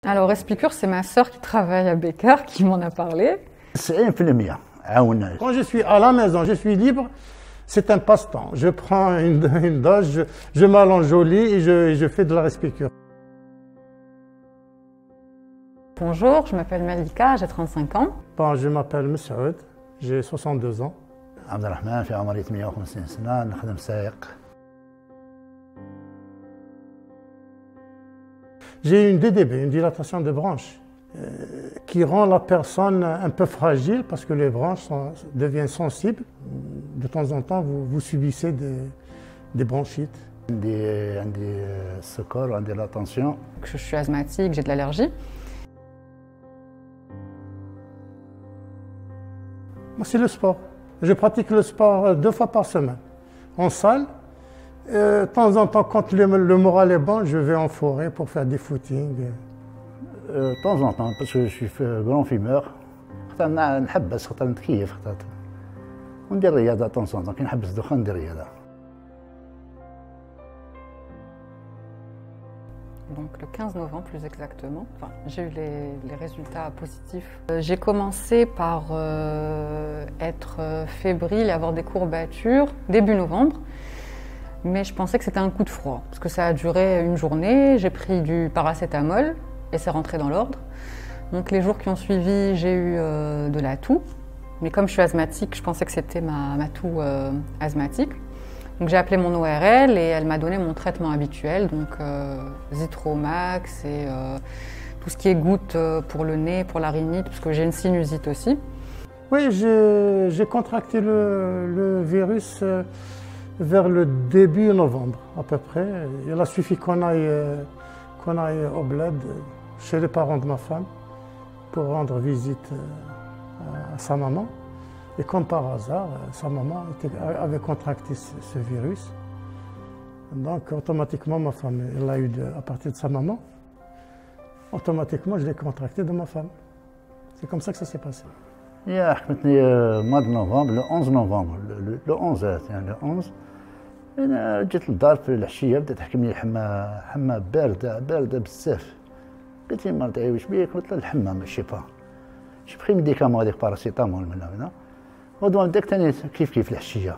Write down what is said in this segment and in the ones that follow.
Alors, Respicure, c'est ma sœur qui travaille à Becker qui m'en a parlé. 90% عاوننا. Quand je suis à la maison, je suis libre, c'est un passe-temps. Je prends une dose, je m'allonge au lit et je fais de la Respicure. Bonjour, je m'appelle Malika, j'ai 35 ans. Bon, je m'appelle Moussaoud, j'ai 62 ans. عبد الرحمن في عمري 58 سنة نخدم سائق. J'ai une DDB, une dilatation de branches, qui rend la personne un peu fragile parce que les branches deviennent sensibles. De temps en temps, vous subissez des bronchites. عندي السكر وعندي لا تنسيون. Je suis asthmatique, j'ai de l'allergie. Moi, c'est le sport. Je pratique le sport 2 fois par semaine, en salle. De temps en temps, quand le moral est bon, je vais en forêt pour faire des footings. De temps en temps, parce que je suis grand fumeur. خاطر نحبس خاطر نتكيف خاطر وندير رياضة de temps en temps. كي نحبس الدخان ندير رياضة. Donc le 15 novembre plus exactement, j'ai eu les résultats positifs. J'ai commencé par être fébrile et avoir des courbatures début novembre, mais je pensais que c'était un coup de froid, parce que ça a duré une journée, j'ai pris du paracétamol et c'est rentré dans l'ordre. Donc les jours qui ont suivi, j'ai eu de la toux, mais comme je suis asthmatique, je pensais que c'était ma toux asthmatique. Donc j'ai appelé mon ORL et elle m'a donné mon traitement habituel, donc Zithromax et tout ce qui est gouttes pour le nez, pour la rhinite, parce que j'ai une sinusite aussi. Oui, j'ai contracté le virus vers le début novembre à peu près. Il a suffi qu'on aille au bled chez les parents de ma femme pour rendre visite à sa maman. Et comme par hasard, sa maman avait contracté ce virus. Donc automatiquement, ma femme, elle l'a eu à partir de sa maman. Automatiquement, je l'ai contracté de ma femme. C'est comme ça que ça s'est passé. يا حكمتني mois de novembre, le 11 novembre, le 11 يعني le 11 انا جيت للدار في العشيه بدات تحكي لي حمى بارده بزاف. قلت لي مرتي واش بيك؟ قلت لها الحمى ماشي با جي بخي ميديكامون هذيك باراسيتامول من هنا ودوام داك ثاني كيف العشيه.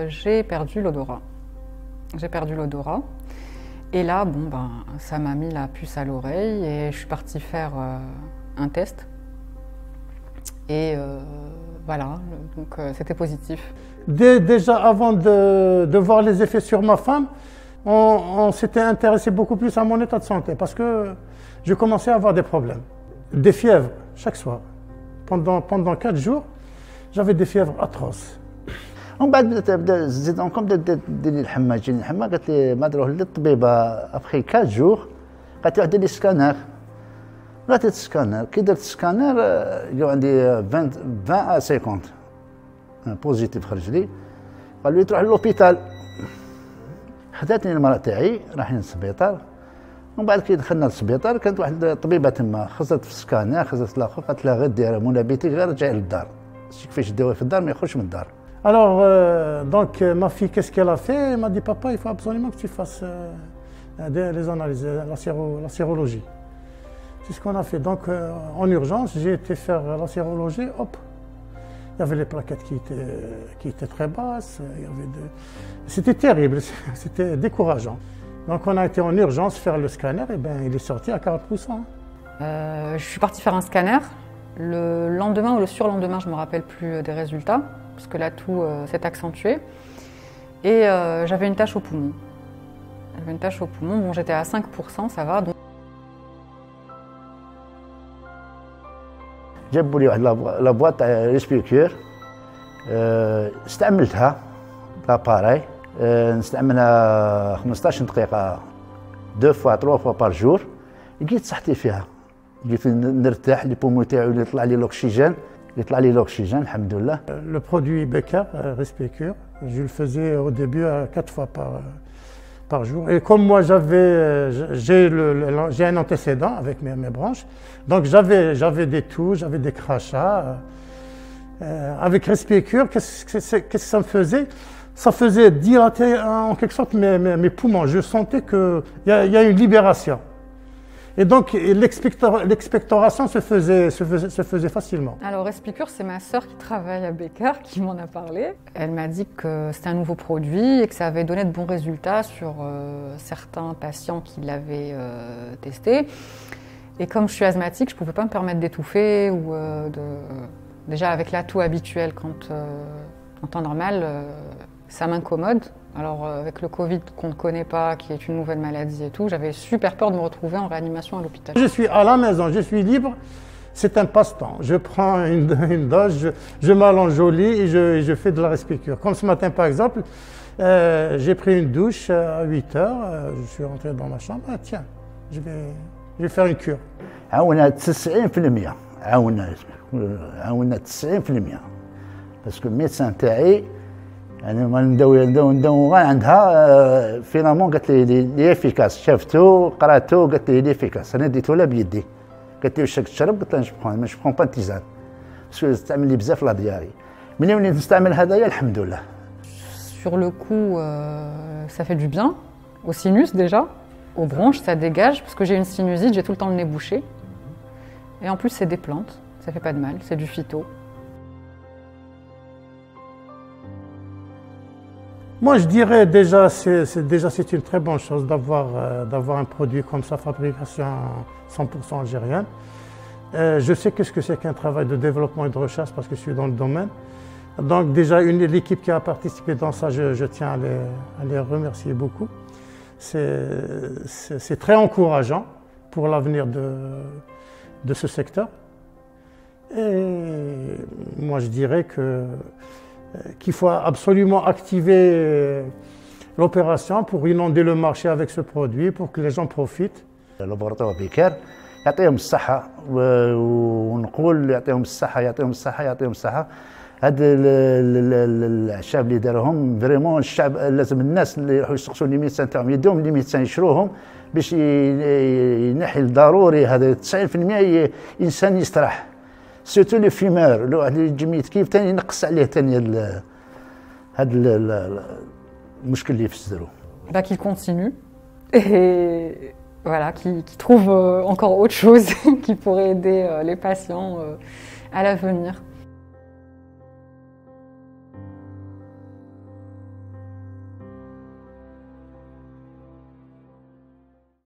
J'ai perdu l'odorat. J'ai perdu l'odorat. Et là, bon, ben, ça m'a mis la puce à l'oreille et je suis partie faire un test. Et voilà, donc c'était positif. Déjà avant de voir les effets sur ma femme, on s'était intéressé beaucoup plus à mon état de santé parce que je commençais à avoir des problèmes. Des fièvres chaque soir. Pendant 4 jours, j'avais des fièvres atroces. ومن بعد بدا زيد اونكم بدات دير لي الحمى جيني الحمى قالت لي ما نروح للطبيبه ابخي 4 جور قالت لي دير لي سكانر. درت السكانر كي درت السكانر جاو عندي 20 ا 50 بوزيتيف خرج لي. قالوا لي تروح للوبيتال. خداتني المراه تاعي رايحين للسبيطار. ومن بعد كي دخلنا للسبيطار كانت واحد الطبيبه تما خزرت في السكانر خزرت الاخر قالت لها غير دير منابيتك غير رجعي للدار. كيفاش داوها في الدار ما يخرجش من الدار. Alors, donc, ma fille, qu'est-ce qu'elle a fait? Elle m'a dit, papa, il faut absolument que tu fasses les analyses, la sérologie. C'est ce qu'on a fait. Donc, en urgence, j'ai été faire la sérologie, hop. Il y avait les plaquettes qui étaient très basses. C'était terrible, c'était décourageant. Donc, on a été en urgence faire le scanner, et bien, il est sorti à 40%. Je suis partie faire un scanner. Le lendemain ou le surlendemain, je ne me rappelle plus des résultats, parce que là tout s'est accentué. Et j'avais une tache au poumon. Bon, j'étais à 5%, ça va. Donc... جابوا لي واحد لابواط تاع ريسبيكور استعملتها لاباراي نستعملها 15 دقيقة 2 fois 3 fois par jour. لقيت صحتي فيها جيت نرتاح لي بومو تاعي يطلع لي l'oxygène الحمد لله. Le produit Becker, Respicure, je le faisais au début 4 fois par jour. Et comme moi j'ai un antécédent avec mes branches, donc j'avais des toux, j'avais des crachats. Avec Respicure, qu'est-ce que ça me faisait? Ça faisait dilater en quelque sorte mes poumons. Je sentais qu'il y a une libération. Et donc l'expectoration se faisait facilement. Alors Respicure, c'est ma sœur qui travaille à Becker qui m'en a parlé. Elle m'a dit que c'était un nouveau produit et que ça avait donné de bons résultats sur certains patients qui l'avaient testé. Et comme je suis asthmatique, je ne pouvais pas me permettre d'étouffer ou déjà avec l'atout habituel en temps normal, ça m'incommode. Alors avec le Covid qu'on ne connaît pas, qui est une nouvelle maladie et tout, j'avais super peur de me retrouver en réanimation à l'hôpital. Je suis à la maison, je suis libre, c'est un passe-temps. Je prends une dose, je m'allonge au lit et je fais de la Respicure. Comme ce matin par exemple, j'ai pris une douche à 8 heures, je suis rentré dans ma chambre, tiens, je vais faire une cure. عاونا 90% عاونا 90% باسكو الميدسان تاعي يعني ما نداو عندها فينامون قالت لي افيكاس شافته قراته قالت لي افيكاس انا ديته لها بيدي قالت لي واش راك تشرب قلت لها جو بخون با تيزان باسكو تعمل لي بزاف لا دياري ملي وليت نستعمل هذايا الحمد لله. Sur le coup, ça fait du bien au sinus déjà, aux bronches, ça dégage parce que j'ai une sinusite, j'ai tout le temps le nez bouché. Et en plus, c'est des plantes, ça fait pas de mal, c'est du phyto. Moi, je dirais déjà, c'est une très bonne chose d'avoir un produit comme ça, fabrication 100% algérienne. Je sais ce que c'est qu'un travail de développement et de recherche parce que je suis dans le domaine. Donc déjà, l'équipe qui a participé dans ça, je tiens à les remercier beaucoup. C'est très encourageant pour l'avenir de ce secteur. Et moi, je dirais qu'il faut absolument activer l'opération pour inonder le marché avec ce produit, pour que les gens profitent. لابوراتوار بيكار يعطيهم الصحة ونقول يعطيهم الصحة يعطيهم الصحة يعطيهم الصحة. هاد الشعب اللي دارهم فريمون الشعب لازم الناس اللي يروحوا يسقسوا لي ميدسان تاعهم يدوهم لي ميدسان يشروهم باش ينحي الضروري هذا 90% انسان يستراح سيرتو لي فيمور لو واحد يجي ميت كيف ثاني ينقص عليه ثاني هذا المشكل اللي في الصدرو. Qu'il continue et voilà, qui trouve encore autre chose qui pourrait aider les patients à l'avenir.